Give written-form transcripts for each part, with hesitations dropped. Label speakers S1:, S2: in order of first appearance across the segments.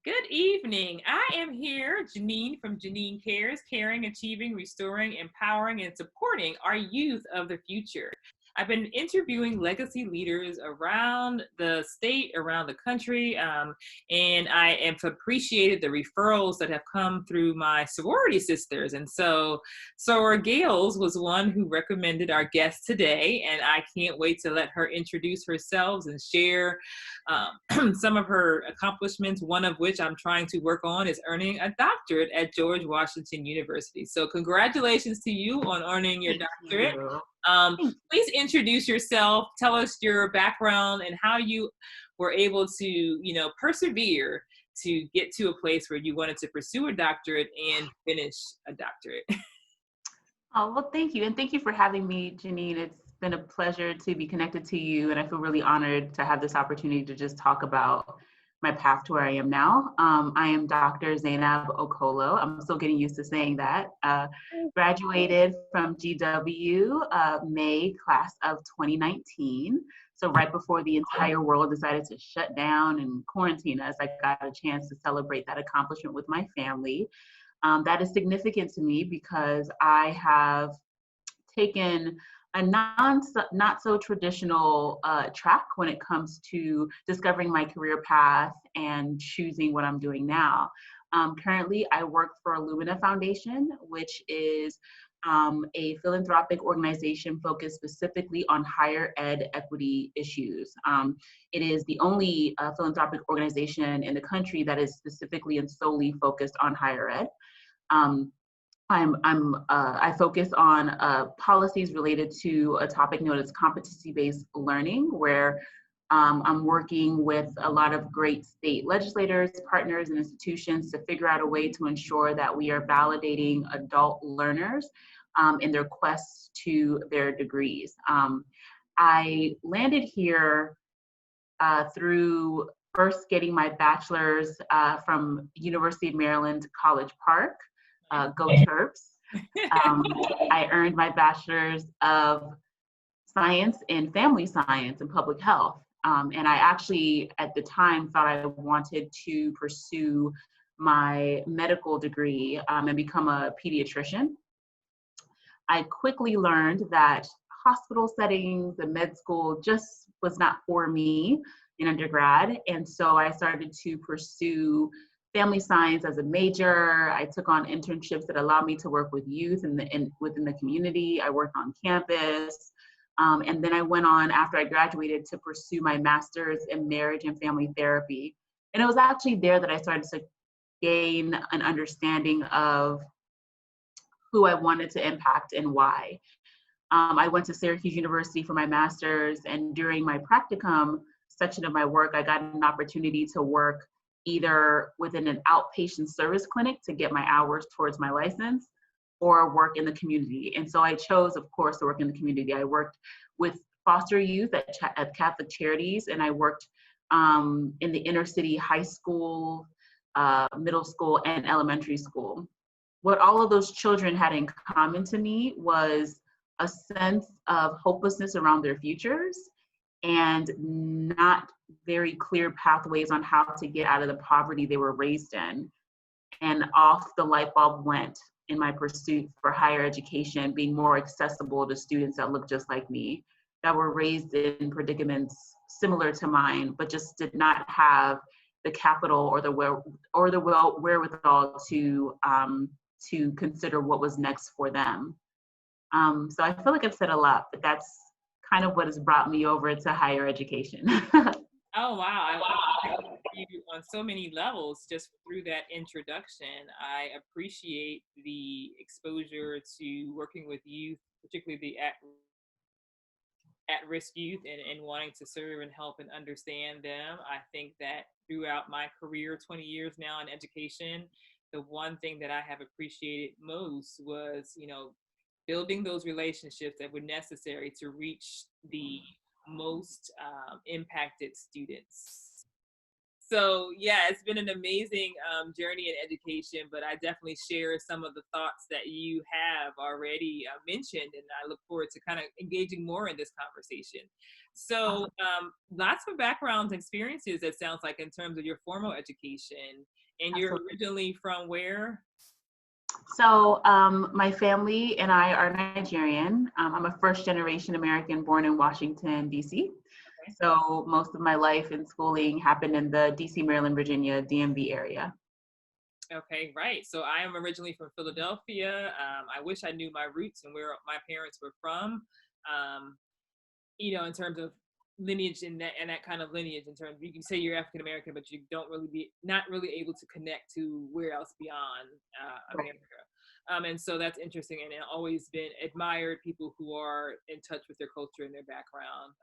S1: Good evening. I am here, Jeneen from Jeneens C.A.R.E.S, caring, achieving, restoring, empowering, and supporting our youth of the future. I've been interviewing legacy leaders around the state, around the country, and I have appreciated the referrals that have come through my sorority sisters. And so Soror Gales was one who recommended our guest today, and I can't wait to let her introduce herself and share some of her accomplishments, one of which I'm trying to work on is earning a doctorate at George Washington University. So congratulations to you on earning your
S2: Thank
S1: doctorate.
S2: you.
S1: Please introduce yourself, tell us your background and how you were able to, persevere to get to a place where you wanted to pursue a doctorate and finish a doctorate.
S2: Oh, well, thank you. And thank you for having me, Jeneen. It's been a pleasure to be connected to you. And I feel really honored to have this opportunity to just talk about my path to where I am now. I am Dr. Zainab Okolo. I'm still getting used to saying that. Graduated from GW May class of 2019. So right before the entire world decided to shut down and quarantine us, I got a chance to celebrate that accomplishment with my family. That is significant to me because I have taken a not so traditional track when it comes to discovering my career path and choosing what I'm doing now. Currently, I work for Lumina Foundation, which is a philanthropic organization focused specifically on higher ed equity issues. It is the only philanthropic organization in the country that is specifically and solely focused on higher ed. I focus on policies related to a topic known as competency-based learning, where I'm working with a lot of great state legislators, partners, and institutions to figure out a way to ensure that we are validating adult learners in their quests to their degrees. I landed here through first getting my bachelor's from University of Maryland, College Park. Go Terps. I earned my bachelor's of science in family science and public health. And I actually, at the time, thought I wanted to pursue my medical degree and become a pediatrician. I quickly learned that hospital settings and med school just was not for me in undergrad. And so I started to pursue family science as a major. I took on internships that allowed me to work with youth within the community. I worked on campus. And then I went on after I graduated to pursue my master's in marriage and family therapy. And it was actually there that I started to gain an understanding of who I wanted to impact and why. I went to Syracuse University for my master's, and during my practicum section of my work, I got an opportunity to work either within an outpatient service clinic to get my hours towards my license, or work in the community. And so I chose, of course, to work in the community. I worked with foster youth at Catholic Charities, and I worked in the inner city high school, middle school, and elementary school. What all of those children had in common to me was a sense of hopelessness around their futures and not very clear pathways on how to get out of the poverty they were raised in. And off the light bulb went in my pursuit for higher education, being more accessible to students that look just like me, that were raised in predicaments similar to mine, but just did not have the capital or the wherewithal to consider what was next for them. So I feel like I've said a lot, but that's kind of what has brought me over to higher education.
S1: Oh, wow. I love you on so many levels just through that introduction. I appreciate the exposure to working with youth, particularly the at-risk youth, and wanting to serve and help and understand them. I think that throughout my career, 20 years now in education, the one thing that I have appreciated most was, building those relationships that were necessary to reach the most impacted students. So yeah, it's been an amazing journey in education, but I definitely share some of the thoughts that you have already mentioned, and I look forward to kind of engaging more in this conversation. So
S2: Awesome.
S1: lots of backgrounds and experiences, it sounds like, in terms of your formal education. And you're
S2: Absolutely.
S1: originally from where?
S2: So my family and I are Nigerian. I'm a first generation American born in Washington, D.C.
S1: Okay.
S2: So most of my life and schooling happened in the D.C., Maryland, Virginia, DMV area.
S1: Okay, right. So I am originally from Philadelphia. I wish I knew my roots and where my parents were from. Um, in terms of lineage and that kind of lineage, in terms you can say you're African American, but you don't really be not really able to connect to where else beyond
S2: Right.
S1: America. And so that's interesting, and I've always been admired people who are in touch with their culture and their background.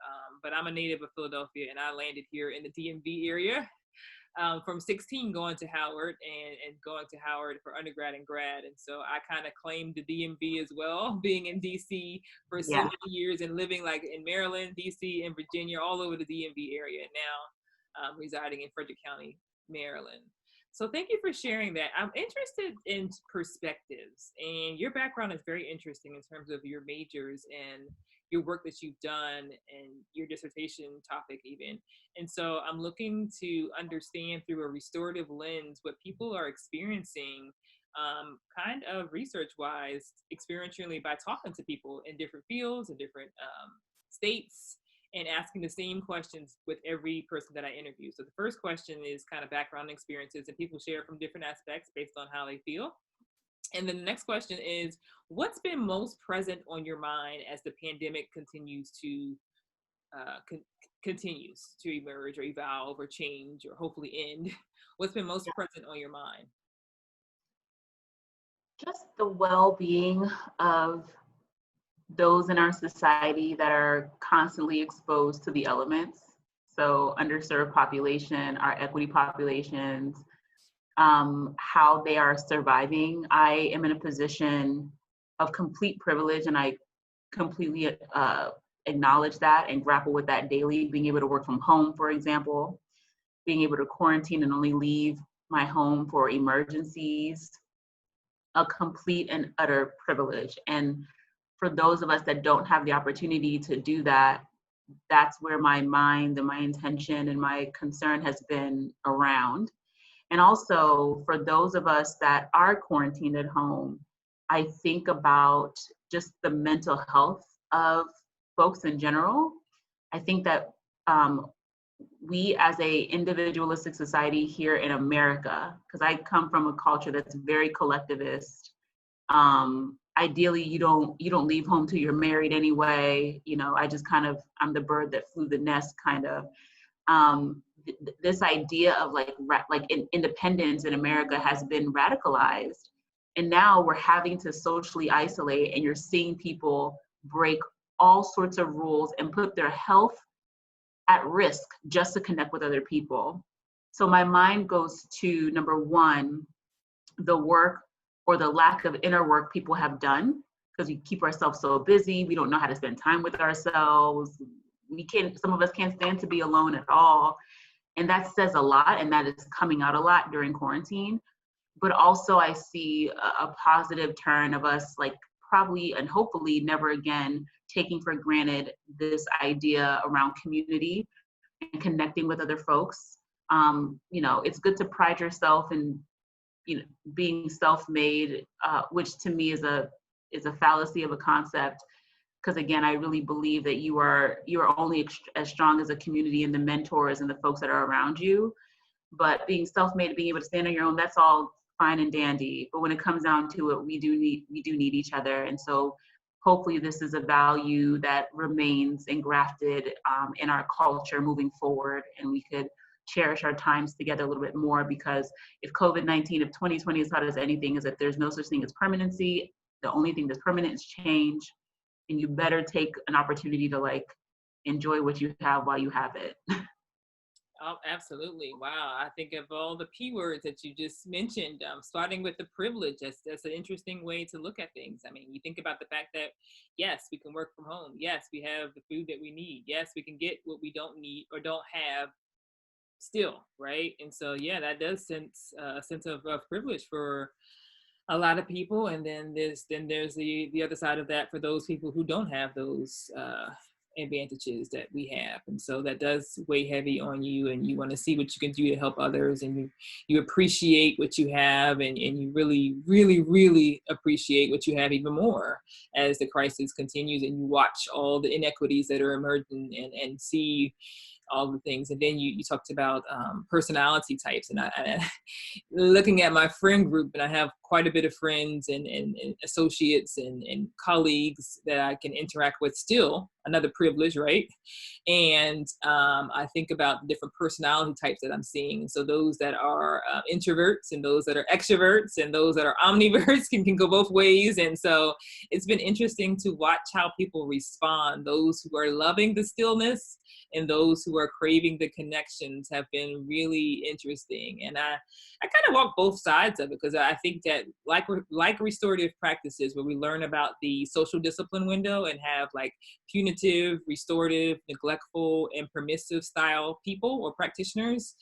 S1: But I'm a native of Philadelphia, and I landed here in the DMV area from 16 going to Howard and going to Howard for undergrad and grad. And so I kind of claimed the DMV as well, being in DC for so
S2: Yeah.
S1: many years and living like in Maryland, DC, and Virginia, all over the DMV area. Now residing in Frederick County, Maryland. So thank you for sharing that. I'm interested in perspectives, and your background is very interesting in terms of your majors and your work that you've done and your dissertation topic even. And so I'm looking to understand through a restorative lens what people are experiencing, kind of research wise, experientially, by talking to people in different fields and different states and asking the same questions with every person that I interview. So the first question is kind of background experiences, and people share from different aspects based on how they feel. And then the next question is, what's been most present on your mind as the pandemic uh, con- continues to emerge or evolve or change or hopefully end? What's been most present on your mind?
S2: Just the well-being of those in our society that are constantly exposed to the elements. So underserved population, our equity populations, how they are surviving. I am in a position of complete privilege, and I completely acknowledge that and grapple with that daily. Being able to work from home, for example, being able to quarantine and only leave my home for emergencies, a complete and utter privilege. And for those of us that don't have the opportunity to do that, that's where my mind and my intention and my concern has been around. And also for those of us that are quarantined at home, I think about just the mental health of folks in general. I think that we as a individualistic society here in America, because I come from a culture that's very collectivist. Ideally, you don't leave home till you're married anyway. I just kind of, I'm the bird that flew the nest kind of. This idea of independence in America has been radicalized, and now we're having to socially isolate, and you're seeing people break all sorts of rules and put their health at risk just to connect with other people. So my mind goes to number one, the work or the lack of inner work people have done, because we keep ourselves so busy. We don't know how to spend time with ourselves. Some of us can't stand to be alone at all. And that says a lot, and that is coming out a lot during quarantine. But also I see a positive turn of us, like, probably and hopefully never again taking for granted this idea around community and connecting with other folks. It's good to pride yourself in, being self-made, which to me is a fallacy of a concept. Because again, I really believe that you are only as strong as a community and the mentors and the folks that are around you. But being self-made, being able to stand on your own, that's all fine and dandy. But when it comes down to it, we do need each other. And so hopefully this is a value that remains engrafted in our culture moving forward, and we could cherish our times together a little bit more. Because if COVID-19, if 2020 has taught us anything, is that there's no such thing as permanency. The only thing that's permanent is change, and you better take an opportunity to enjoy what you have while you have it.
S1: Oh, absolutely. Wow. I think of all the P words that you just mentioned, starting with the privilege. That's an interesting way to look at things. I mean, you think about the fact that, yes, we can work from home. Yes, we have the food that we need. Yes, we can get what we don't need or don't have still, right? And so, yeah, that does sense a sense of privilege for a lot of people, and then there's the other side of that for those people who don't have those advantages that we have. And so that does weigh heavy on you, and you want to see what you can do to help others, and you appreciate what you have, and you really really really appreciate what you have even more as the crisis continues, and you watch all the inequities that are emerging, and see all the things. And then you talked about personality types, and I looking at my friend group, and I have quite a bit of friends and associates and colleagues that I can interact with still, another privilege, right? And I think about the different personality types that I'm seeing. And so those that are introverts, and those that are extroverts, and those that are omniverts can go both ways. And so it's been interesting to watch how people respond. Those who are loving the stillness and those who are craving the connections have been really interesting. And I kind of walk both sides of it, because I think that like restorative practices, where we learn about the social discipline window and have like punitive, restorative, neglectful, and permissive style people or practitioners,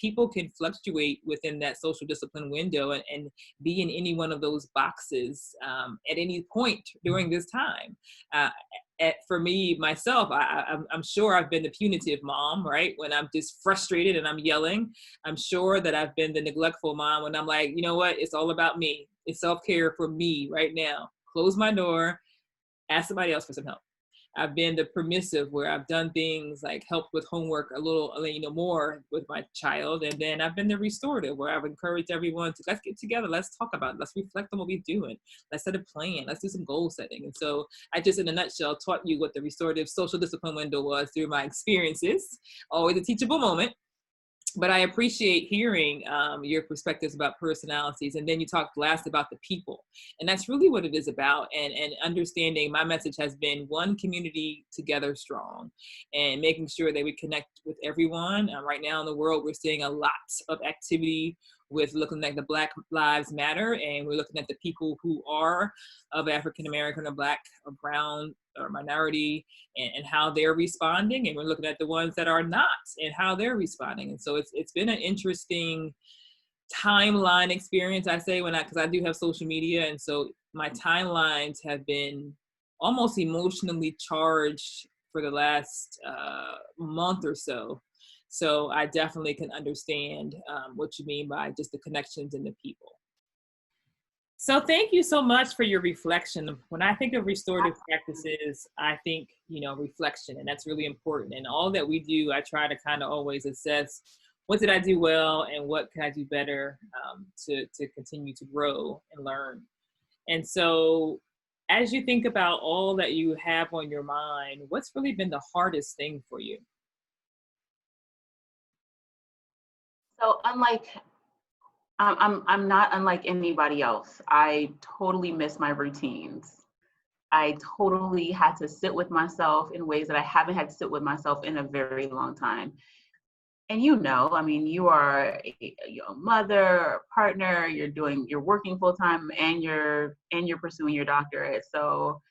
S1: people can fluctuate within that social discipline window, and be in any one of those boxes at any point during this time. For me, myself, I'm sure I've been the punitive mom, right? When I'm just frustrated and I'm yelling. I'm sure that I've been the neglectful mom when I'm like, you know what? It's all about me. It's self-care for me right now. Close my door, ask somebody else for some help. I've been the permissive, where I've done things like helped with homework a little, more with my child. And then I've been the restorative, where I've encouraged everyone to, let's get together, let's talk about it, let's reflect on what we're doing, let's set a plan, let's do some goal setting. And so I just, in a nutshell, taught you what the restorative social discipline window was through my experiences. Always a teachable moment. But I appreciate hearing your perspectives about personalities. And then you talked last about the people. And that's really what it is about. And understanding, my message has been one community together strong, and making sure that we connect with everyone. Right now in the world, we're seeing a lot of activity with looking at the Black Lives Matter, and we're looking at the people who are of African American or Black or brown or minority, and how they're responding, and we're looking at the ones that are not and how they're responding. And so it's been an interesting timeline experience, I say, because I do have social media, and so my timelines have been almost emotionally charged for the last month or so. So I definitely can understand what you mean by just the connections and the people. So thank you so much for your reflection. When I think of restorative practices, I think, reflection, and that's really important. And all that we do, I try to kind of always assess, what did I do well, and what can I do better to continue to grow and learn. And so as you think about all that you have on your mind, what's really been the hardest thing for you?
S2: So I'm not unlike anybody else. I totally miss my routines. I totally had to sit with myself in ways that I haven't had to sit with myself in a very long time. And you are a mother, partner, you're working full time, and you're pursuing your doctorate. So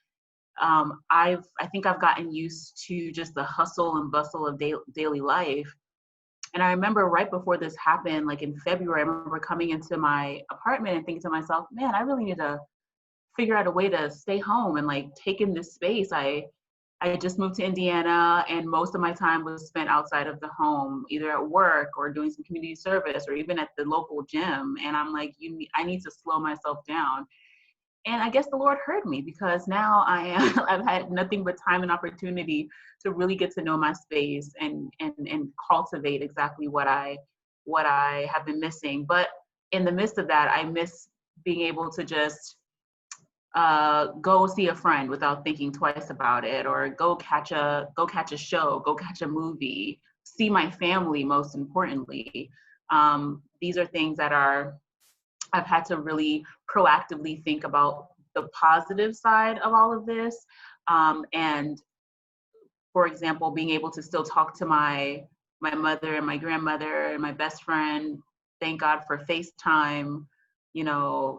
S2: I think I've gotten used to just the hustle and bustle of daily life. And I remember right before this happened, like in February, I remember coming into my apartment and thinking to myself, man, I really need to figure out a way to stay home and like take in this space. I just moved to Indiana, and most of my time was spent outside of the home, either at work or doing some community service or even at the local gym. And I'm like, I need to slow myself down. And I guess the Lord heard me, because now I've had nothing but time and opportunity to really get to know my space and cultivate exactly what I have been missing. But in the midst of that, I miss being able to just go see a friend without thinking twice about it, or go catch a show, go catch a movie, see my family. Most importantly, these are things that I've had to really proactively think about the positive side of all of this. And for example, being able to still talk to my mother and my grandmother and my best friend. Thank God for FaceTime,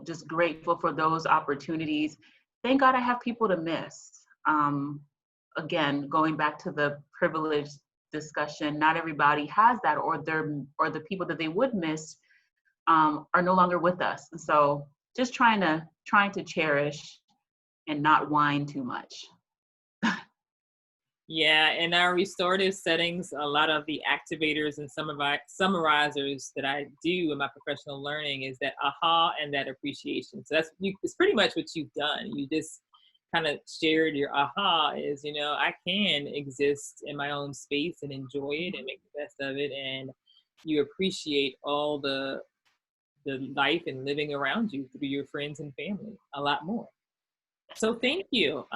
S2: just grateful for those opportunities. Thank God I have people to miss. Again, going back to the privilege discussion, not everybody has that, or the people that they would miss are no longer with us. And so just trying to cherish and not whine too much.
S1: Yeah, in our restorative settings, a lot of the activators and some of our summarizers that I do in my professional learning is that aha and that appreciation. So it's pretty much what you've done. You just kind of shared your aha is, I can exist in my own space and enjoy it and make the best of it. And you appreciate all the life and living around you through your friends and family a lot more. So thank you.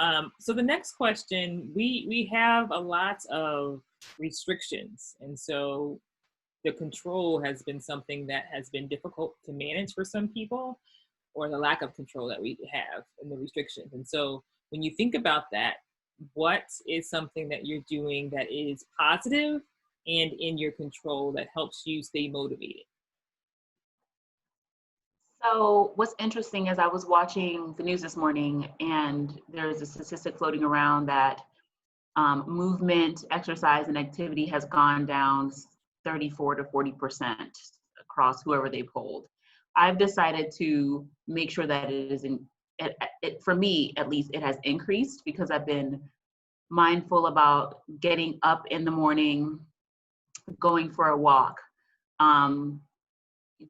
S1: So the next question, we have a lot of restrictions, and so the control has been something that has been difficult to manage for some people, or the lack of control that we have in the restrictions. And so when you think about that, what is something that you're doing that is positive and in your control that helps you stay motivated?
S2: So what's interesting is I was watching the news this morning, and there's a statistic floating around that movement, exercise, and activity has gone down 34 to 40% across whoever they polled. I've decided to make sure that it is for me, at least, it has increased because I've been mindful about getting up in the morning, going for a walk,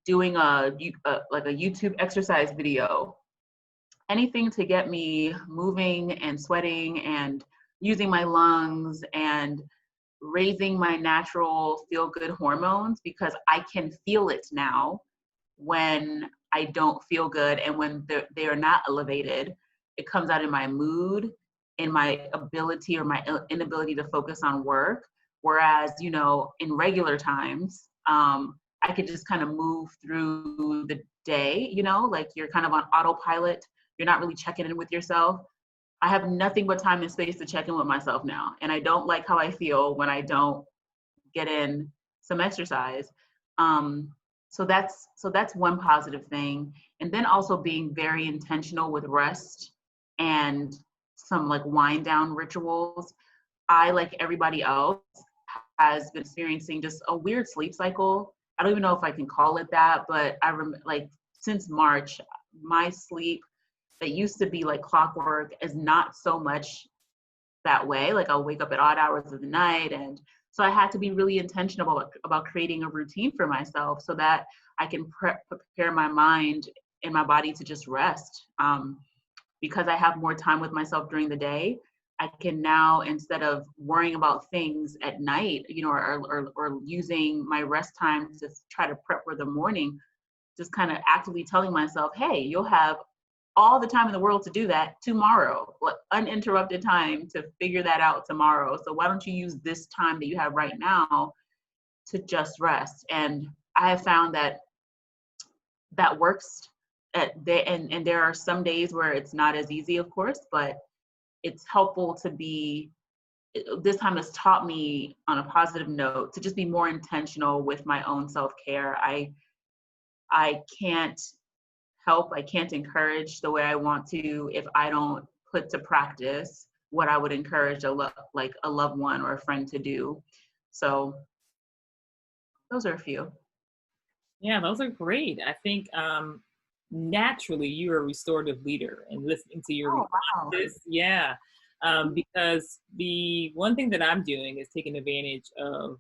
S2: doing like a YouTube exercise video, anything to get me moving and sweating and using my lungs and raising my natural feel-good hormones, because I can feel it now when I don't feel good, and when they are not elevated, it comes out in my mood, in my ability or my inability to focus on work. Whereas, in regular times, I could just kind of move through the day, like you're kind of on autopilot. You're not really checking in with yourself. I have nothing but time and space to check in with myself now. And I don't like how I feel when I don't get in some exercise. So that's one positive thing. And then also being very intentional with rest and some like wind down rituals. I, like everybody else, has been experiencing just a weird sleep cycle. I don't even know if I can call it that, but like since March, my sleep that used to be like clockwork is not so much that way. Like I'll wake up at odd hours of the night. And so I had to be really intentional about creating a routine for myself so that I can prepare my mind and my body to just rest. Because I have more time with myself during the day, I can now, instead of worrying about things at night, or using my rest time to try to prep for the morning, just kind of actively telling myself, hey, you'll have all the time in the world to do that tomorrow, uninterrupted time to figure that out tomorrow. So why don't you use this time that you have right now to just rest? And I have found that works. And there are some days where it's not as easy, of course, but it's helpful to be, this time has taught me on a positive note to just be more intentional with my own self-care. I can't encourage the way I want to if I don't put to practice what I would encourage a loved one or a friend to do. So those are a few.
S1: Yeah, those are great. I think naturally you're a restorative leader, and listening to your responses, yeah. Because the one thing that I'm doing is taking advantage of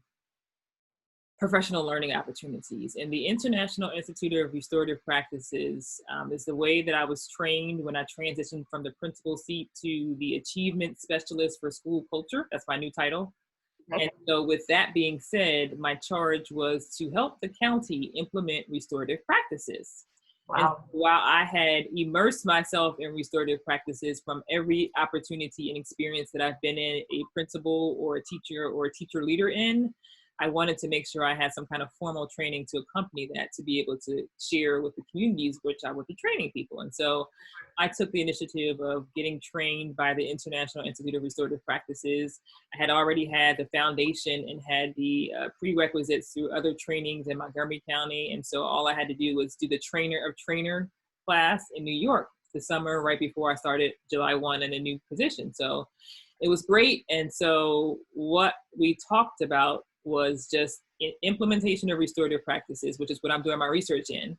S1: professional learning opportunities. And the International Institute of Restorative Practices is the way that I was trained when I transitioned from the principal seat to the Achievement Specialist for School Culture. That's my new title. Okay. And so with that being said, my charge was to help the county implement restorative practices. Wow. And while I had immersed myself in restorative practices from every opportunity and experience that I've been in, a principal or a teacher leader in, I wanted to make sure I had some kind of formal training to accompany that, to be able to share with the communities which I would be training people. And so I took the initiative of getting trained by the International Institute of Restorative Practices. I had already had the foundation and had the prerequisites through other trainings in Montgomery County. And so all I had to do was do the trainer of trainer class in New York the summer right before I started July 1 in a new position. So it was great. And so what we talked about was just implementation of restorative practices, which is what I'm doing my research in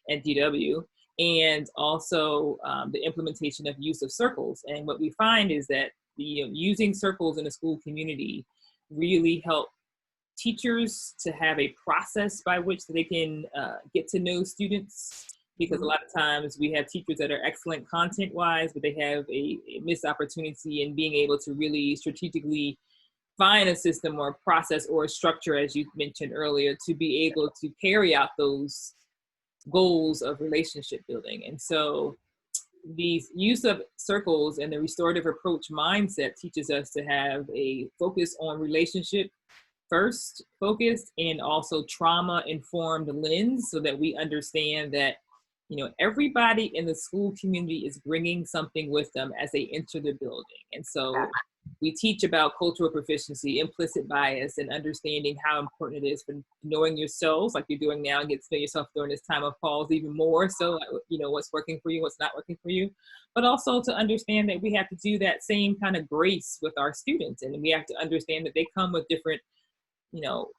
S1: at DW, and also the implementation of use of circles. And what we find is that using circles in a school community really help teachers to have a process by which they can get to know students, because a lot of times we have teachers that are excellent content wise, but they have a missed opportunity in being able to really strategically find a system or a process or a structure, as you mentioned earlier, to be able to carry out those goals of relationship building. And so the use of circles and the restorative approach mindset teaches us to have a focus on relationship first focused, and also trauma informed lens, so that we understand that, you know, everybody in the school community is bringing something with them as they enter the building. And so we teach about cultural proficiency, implicit bias, and understanding how important it is for knowing yourselves, like you're doing now, and get to know yourself during this time of pause even more. So, you know, what's working for you, what's not working for you, but also to understand that we have to do that same kind of grace with our students. And we have to understand that they come with different, you know,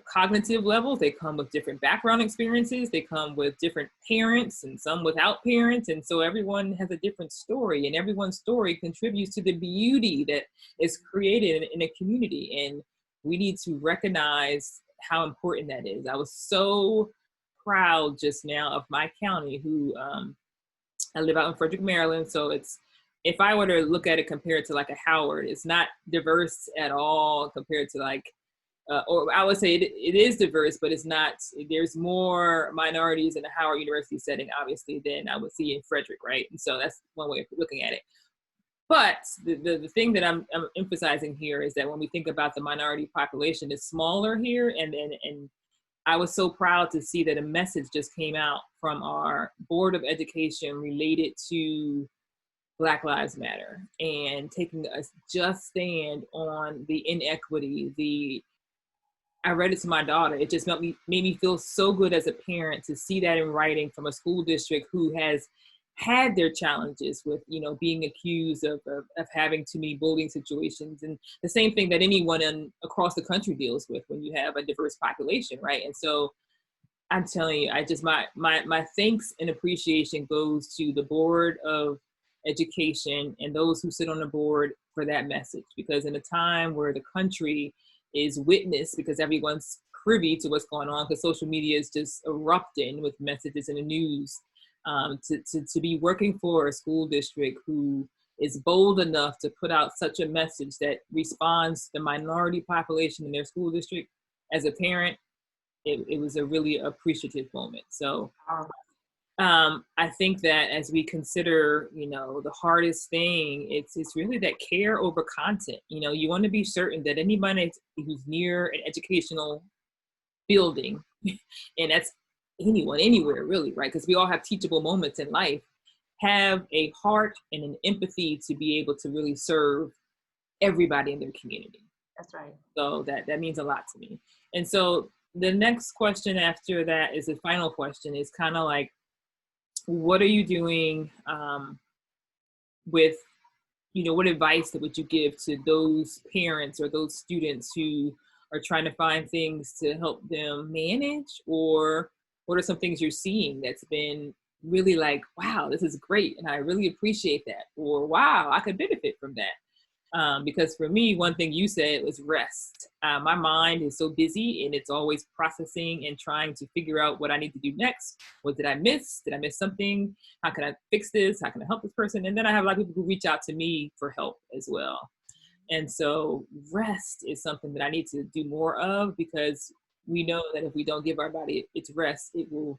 S1: cognitive levels. They come with different background experiences. They come with different parents and some without parents. And so everyone has a different story, and everyone's story contributes to the beauty that is created in a community. And we need to recognize how important that is. I was so proud just now of my county, who I live out in Frederick, Maryland. So it's, if I were to look at it compared to like a Howard, it's not diverse at all compared to like, or I would say it is diverse, but it's not, there's more minorities in the Howard University setting, obviously, than I would see in Frederick, right? And so that's one way of looking at it. But the thing that I'm emphasizing here is that when we think about the minority population, it's smaller here. And I was so proud to see that a message just came out from our Board of Education related to Black Lives Matter, and taking a just stand on the inequity, I read it to my daughter. It just made me feel so good as a parent to see that in writing from a school district who has had their challenges with, you know, being accused of having too many bullying situations, and the same thing that anyone across the country deals with when you have a diverse population, right? And so I'm telling you, I just, my thanks and appreciation goes to the Board of Education and those who sit on the board for that message, because in a time where the country is witness, because everyone's privy to what's going on, because social media is just erupting with messages in the news, to be working for a school district who is bold enough to put out such a message that responds to the minority population in their school district. As a parent, it was a really appreciative moment. So I think that as we consider, you know, the hardest thing, it's really that care over content. You know, you want to be certain that anybody who's near an educational building, and that's anyone, anywhere really, right? Because we all have teachable moments in life, have a heart and an empathy to be able to really serve everybody in their community.
S2: That's right.
S1: So that means a lot to me. And so the next question after that is the final question, is kind of like, what are you doing with, you know, what advice would you give to those parents or those students who are trying to find things to help them manage? Or what are some things you're seeing that's been really like, wow, this is great, and I really appreciate that, or wow, I could benefit from that? Because for me, one thing you said was rest. My mind is so busy, and it's always processing and trying to figure out what I need to do next. What did I miss? Did I miss something? How can I fix this? How can I help this person? And then I have a lot of people who reach out to me for help as well. And so rest is something that I need to do more of, because we know that if we don't give our body its rest, it will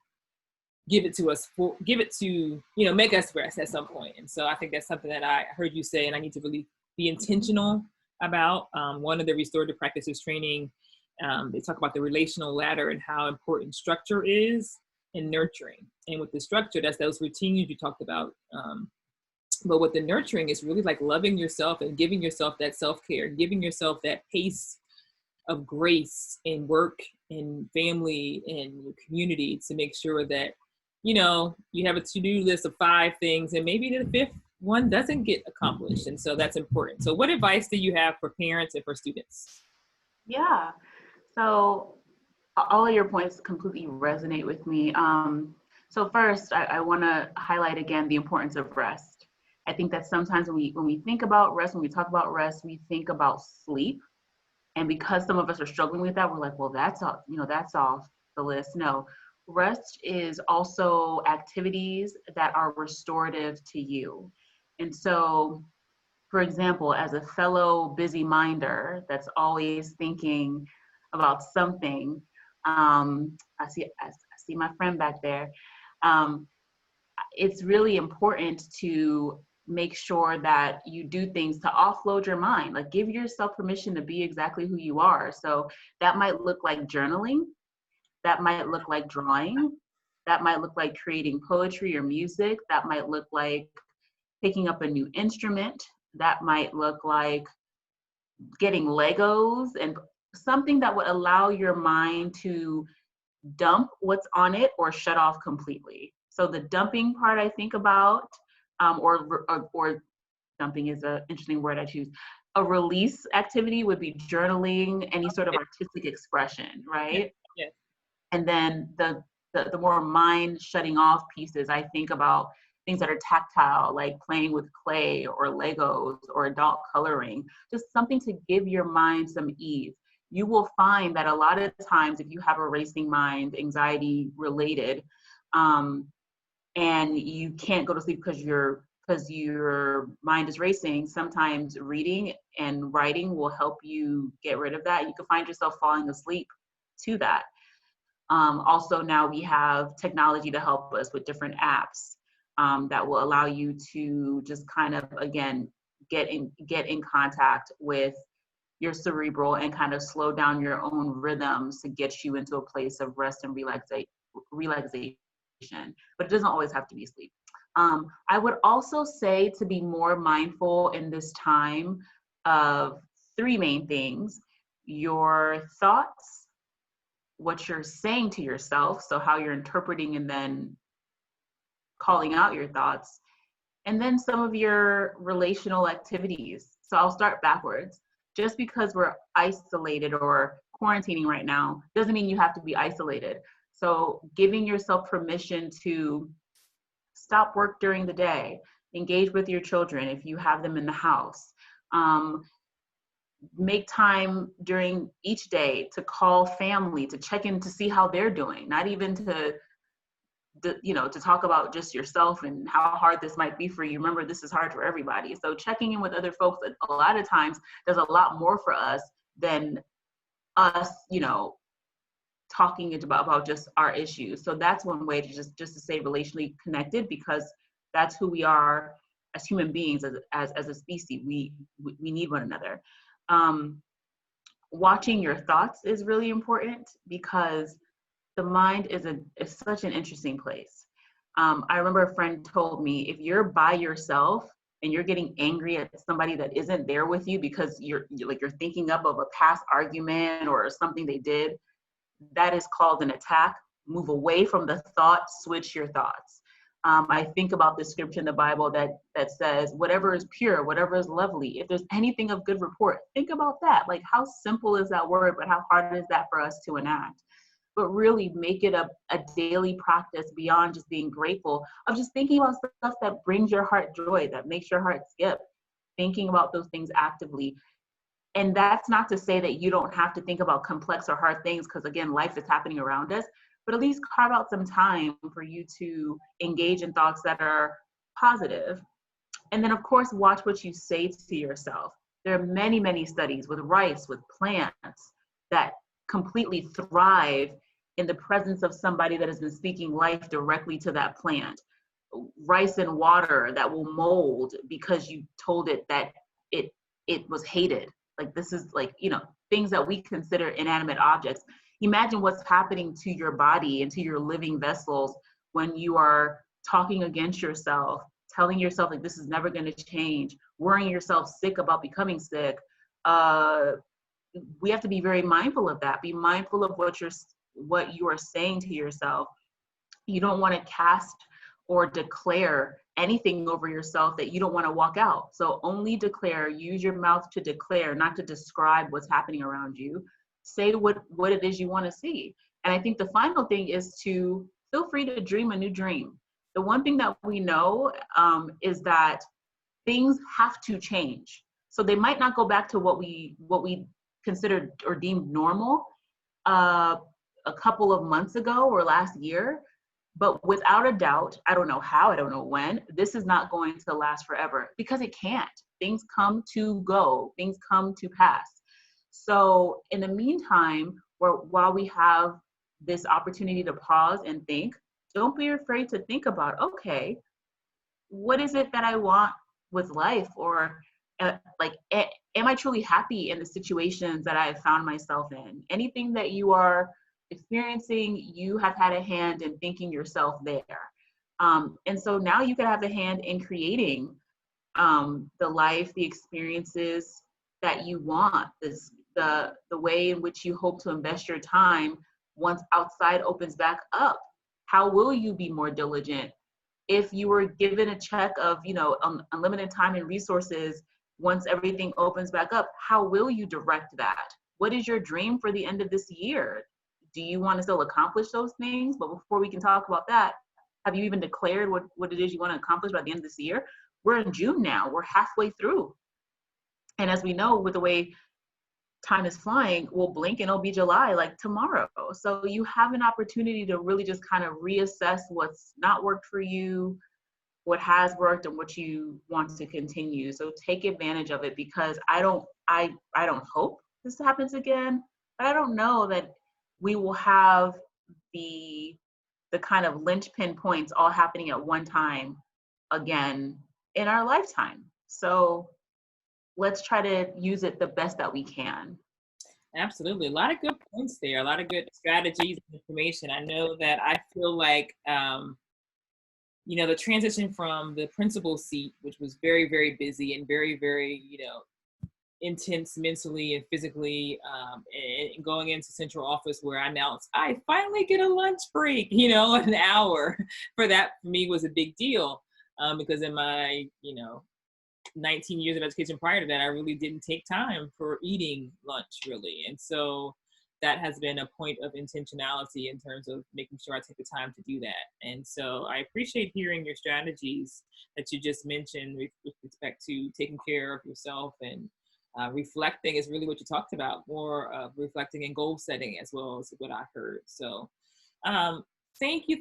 S1: give it to us, make us rest at some point. And so I think that's something that I heard you say, and I need to really be intentional about. One of the restorative practices training, they talk about the relational ladder and how important structure is in nurturing. And with the structure, that's those routines you talked about. But with the nurturing, it's really like loving yourself and giving yourself that self-care, giving yourself that pace of grace in work and family and community, to make sure that, you know, you have a to-do list of 5 things, and maybe the 5th one doesn't get accomplished. And so that's important. So what advice do you have for parents and for students?
S2: Yeah. So all of your points completely resonate with me. So first, I want to highlight again the importance of rest. I think that sometimes when we think about rest, when we talk about rest, we think about sleep. And because some of us are struggling with that, we're like, well, that's all, that's off the list. No, rest is also activities that are restorative to you. And so, for example, as a fellow busy minder that's always thinking about something, I see my friend back there. Um, it's really important to make sure that you do things to offload your mind. Like, give yourself permission to be exactly who you are. So that might look like journaling, that might look like drawing, that might look like creating poetry or music, that might look like picking up a new instrument, that might look like getting Legos, and something that would allow your mind to dump what's on it or shut off completely. So the dumping part I think about, or dumping is an interesting word I choose. A release activity would be journaling, any sort of artistic expression, right?
S1: Yes.
S2: And then the more mind shutting off pieces, I think about things that are tactile, like playing with clay or Legos or adult coloring, just something to give your mind some ease. You will find that a lot of times if you have a racing mind, anxiety related, and you can't go to sleep because your mind is racing, sometimes reading and writing will help you get rid of that. You can find yourself falling asleep to that. Also, now we have technology to help us with different apps that will allow you to just kind of, again, get in contact with your cerebral and kind of slow down your own rhythms to get you into a place of rest and relaxation. But it doesn't always have to be sleep. I would also say to be more mindful in this time of three main things: your thoughts, what you're saying to yourself, so how you're interpreting and then calling out your thoughts, and then some of your relational activities. So I'll start backwards. Just because we're isolated or quarantining right now doesn't mean you have to be isolated. So giving yourself permission to stop work during the day, engage with your children if you have them in the house. Make time during each day to call family, to check in to see how they're doing, not even to talk about just yourself and how hard this might be for you. Remember, this is hard for everybody. So checking in with other folks a lot of times does a lot more for us than us, talking about just our issues. So that's one way to just to stay relationally connected, because that's who we are as human beings, as a species. We need one another. Watching your thoughts is really important, because the mind is such an interesting place. I remember a friend told me, if you're by yourself and you're getting angry at somebody that isn't there with you because you're thinking up of a past argument or something they did, that is called an attack. Move away from the thought, switch your thoughts. I think about the scripture in the Bible that says, whatever is pure, whatever is lovely, if there's anything of good report, think about that. Like, how simple is that word, but how hard is that for us to enact? But really make it a daily practice, beyond just being grateful, of just thinking about stuff that brings your heart joy, that makes your heart skip, thinking about those things actively. And that's not to say that you don't have to think about complex or hard things, because again, life is happening around us, but at least carve out some time for you to engage in thoughts that are positive. And then of course, watch what you say to yourself. There are many, many studies with rice, with plants, that completely thrive in the presence of somebody that has been speaking life directly to that plant. Rice and water that will mold because you told it that it was hated. Like, this is things that we consider inanimate objects. Imagine what's happening to your body and to your living vessels when you are talking against yourself, telling yourself like this is never going to change, worrying yourself sick about becoming sick. We have to be very mindful of that. Be mindful of what you are saying to yourself. You don't want to cast or declare anything over yourself that you don't want to walk out. So only declare, use your mouth to declare, not to describe what's happening around you. Say what it is you want to see. And I think the final thing is to feel free to dream a new dream. The one thing that we know is that things have to change. So they might not go back to what we considered or deemed normal a couple of months ago or last year, but without a doubt, I don't know how, I don't know when, this is not going to last forever, because it can't. Things come to go, things come to pass. So in the meantime, while we have this opportunity to pause and think, don't be afraid to think about, okay, what is it that I want with life? Or am I truly happy in the situations that I have found myself in? Anything that you are experiencing, you have had a hand in thinking yourself there. And so now you can have a hand in creating the life, the experiences that you want, the way in which you hope to invest your time once outside opens back up. How will you be more diligent? If you were given a check of, unlimited time and resources, once everything opens back up, how will you direct that? What is your dream for the end of this year? Do you want to still accomplish those things? But before we can talk about that, have you even declared what it is you want to accomplish by the end of this year? We're in June now, we're halfway through. And as we know, with the way time is flying, we'll blink and it'll be July like tomorrow. So you have an opportunity to really just kind of reassess what's not worked for you, what has worked, and what you want to continue. So take advantage of it, because I don't hope this happens again, but I don't know that we will have the kind of linchpin points all happening at one time again in our lifetime. So let's try to use it the best that we can.
S1: Absolutely. A lot of good points there, a lot of good strategies and information. I know that I feel like, the transition from the principal seat, which was very, very busy and very, very, intense mentally and physically, and going into central office where I announced I finally get a lunch break, an hour. For me was a big deal, because in my 19 years of education prior to that, I really didn't take time for eating lunch, really. And so that has been a point of intentionality in terms of making sure I take the time to do that. And so I appreciate hearing your strategies that you just mentioned with respect to taking care of yourself, and reflecting is really what you talked about, more reflecting and goal setting as well, as what I heard. So thank you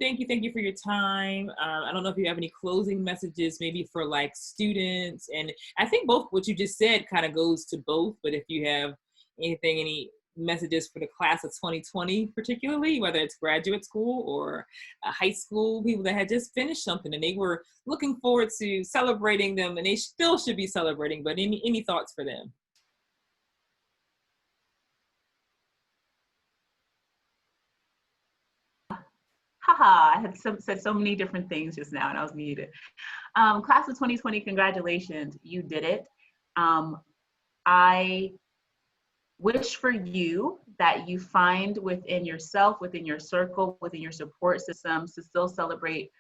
S1: for your time. I don't know if you have any closing messages, maybe for like students, and I think both what you just said kind of goes to both, but if you have any messages for the class of 2020, particularly, whether it's graduate school or high school, people that had just finished something and they were looking forward to celebrating them, and they still should be celebrating, but any thoughts for them?
S2: Haha, I had said so many different things just now and I was muted. Class of 2020, congratulations, you did it. I wish for you that you find within yourself, within your circle, within your support systems, to still celebrate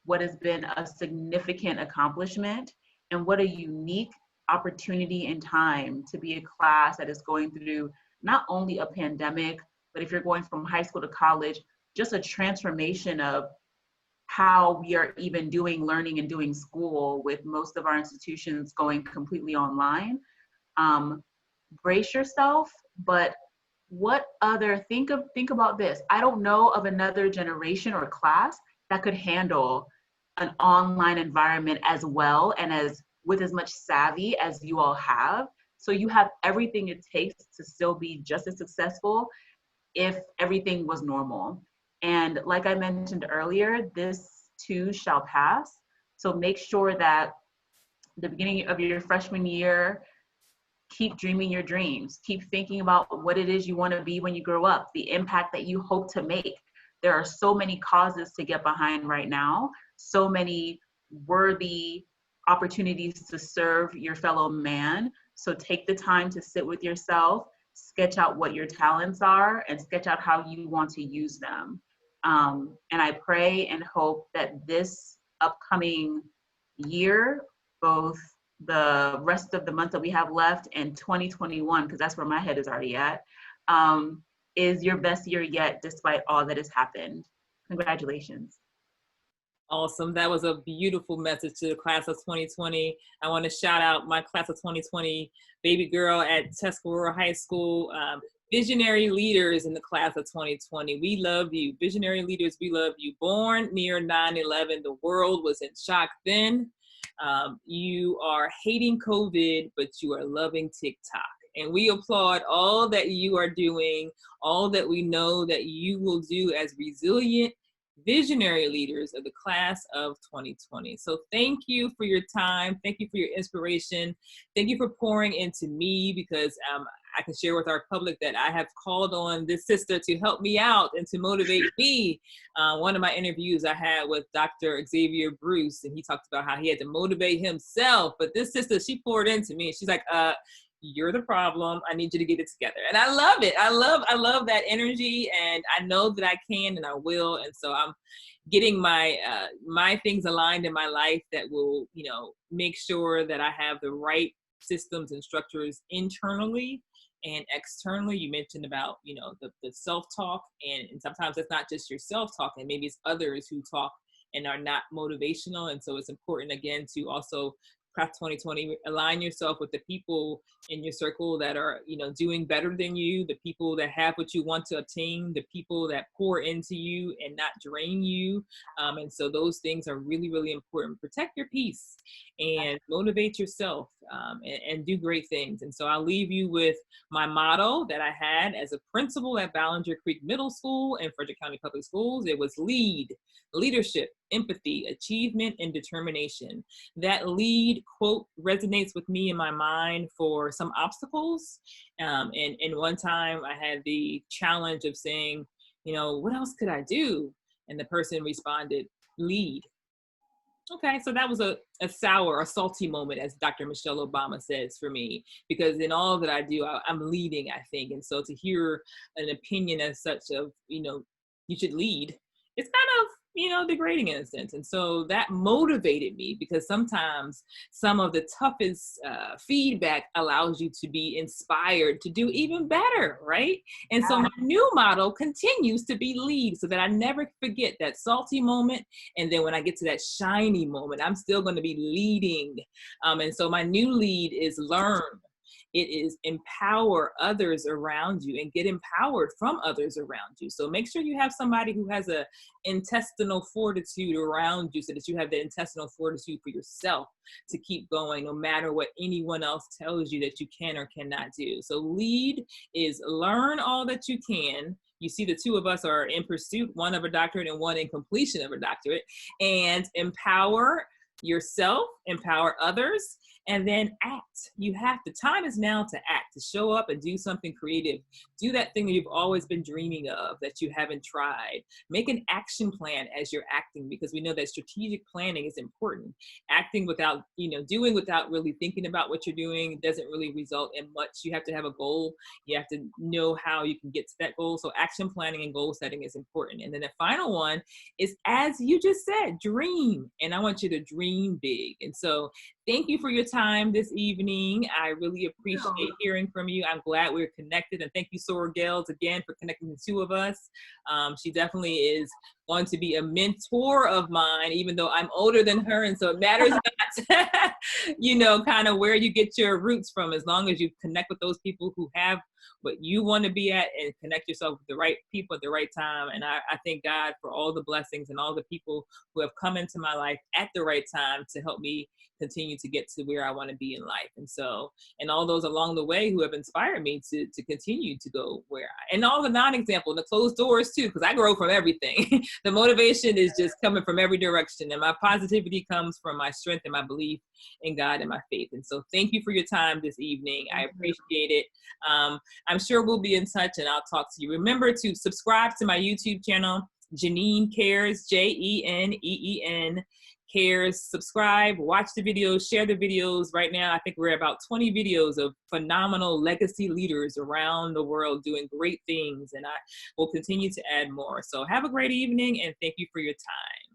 S2: what has been a significant accomplishment, and what a unique opportunity and time to be a class that is going through not only a pandemic, but if you're going from high school to college, just a transformation of how we are even doing learning and doing school, with most of our institutions going completely online. Brace yourself, but think about this. I don't know of another generation or class that could handle an online environment as well and with as much savvy as you all have. So you have everything it takes to still be just as successful if everything was normal. And like I mentioned earlier, this too shall pass. So make sure that the beginning of your freshman year, keep dreaming your dreams. Keep thinking about what it is you want to be when you grow up, the impact that you hope to make. There are so many causes to get behind right now, so many worthy opportunities to serve your fellow man. So take the time to sit with yourself, sketch out what your talents are, and sketch out how you want to use them. And I pray and hope that this upcoming year, both the rest of the months that we have left and 2021, because that's where my head is already at, is your best year yet despite all that has happened. Congratulations.
S1: Awesome. That was a beautiful message to the class of 2020. I want to shout out my class of 2020 baby girl at Tuscarora High School. Visionary leaders in the class of 2020. We love you. Visionary leaders, we love you. Born near 9/11, the world was in shock then. You are hating COVID, but you are loving TikTok. And we applaud all that you are doing, all that we know that you will do as resilient, visionary leaders of the class of 2020. So thank you for your time. Thank you for your inspiration. Thank you for pouring into me, because I can share with our public that I have called on this sister to help me out and to motivate me. One of my interviews I had with Dr. Xavier Bruce, and he talked about how he had to motivate himself. But this sister, she poured into me. She's like, you're the problem. I need you to get it together. And I love it. I love that energy, and I know that I can and I will. And so I'm getting my my things aligned in my life that will, you know, make sure that I have the right systems and structures internally and externally. You mentioned about, you know, the self-talk, and sometimes it's not just your self-talk, and maybe it's others who talk and are not motivational. And so it's important, again, to also Craft 2020, align yourself with the people in your circle that are, you know, doing better than you, the people that have what you want to obtain, the people that pour into you and not drain you. And so those things are really, really important. Protect your peace and motivate yourself, and do great things. And so I'll leave you with my motto that I had as a principal at Ballinger Creek Middle School and Frederick County Public Schools. It was lead, leadership, empathy, achievement, and determination. That lead quote resonates with me in my mind for some obstacles. And one time I had the challenge of saying, you know, what else could I do? And the person responded, lead. Okay, so that was a sour, a salty moment, as Dr. Michelle Obama says, for me, because in all that I do, I'm leading, I think. And so to hear an opinion as such of, you know, you should lead, it's kind of, you know, degrading in a sense. And so that motivated me, because sometimes some of the toughest feedback allows you to be inspired to do even better, right? And so my new motto continues to be lead, so that I never forget that salty moment. And then when I get to that shiny moment, I'm still going to be leading. And so my new lead is learn. It is empower others around you and get empowered from others around you. So make sure you have somebody who has a intestinal fortitude around you, so that you have the intestinal fortitude for yourself to keep going no matter what anyone else tells you that you can or cannot do. So lead is learn all that you can. You see, the two of us are in pursuit, one of a doctorate and one in completion of a doctorate. And empower yourself, empower others, and then act. You have to, time is now to act, to show up and do something creative. Do that thing that you've always been dreaming of that you haven't tried. Make an action plan as you're acting, because we know that strategic planning is important. Acting without, you know, doing without really thinking about what you're doing doesn't really result in much. You have to have a goal. You have to know how you can get to that goal. So action planning and goal setting is important. And then the final one is, as you just said, dream. And I want you to dream big. And so thank you for your time this evening. I really appreciate hearing from you. I'm glad we're connected. And thank you, Soror Gales, again, for connecting the two of us. She definitely is going to be a mentor of mine, even though I'm older than her. And so it matters not, you know, kind of where you get your roots from, as long as you connect with those people who have what you want to be at, and connect yourself with the right people at the right time. And I thank God for all the blessings and all the people who have come into my life at the right time to help me continue to get to where I want to be in life. And so, and all those along the way who have inspired me to continue to go where and all the non-example, the closed doors too, because I grow from everything. The motivation is just coming from every direction, and my positivity comes from my strength and my belief in God and my faith. And so thank you for your time this evening. I appreciate it. I'm sure we'll be in touch, and I'll talk to you. Remember to subscribe to my YouTube channel, Jeneen C.A.R.E.S, Jeneen C.A.R.E.S. Subscribe, watch the videos, share the videos. Right now, I think we're about 20 videos of phenomenal legacy leaders around the world doing great things, and I will continue to add more. So have a great evening, and thank you for your time.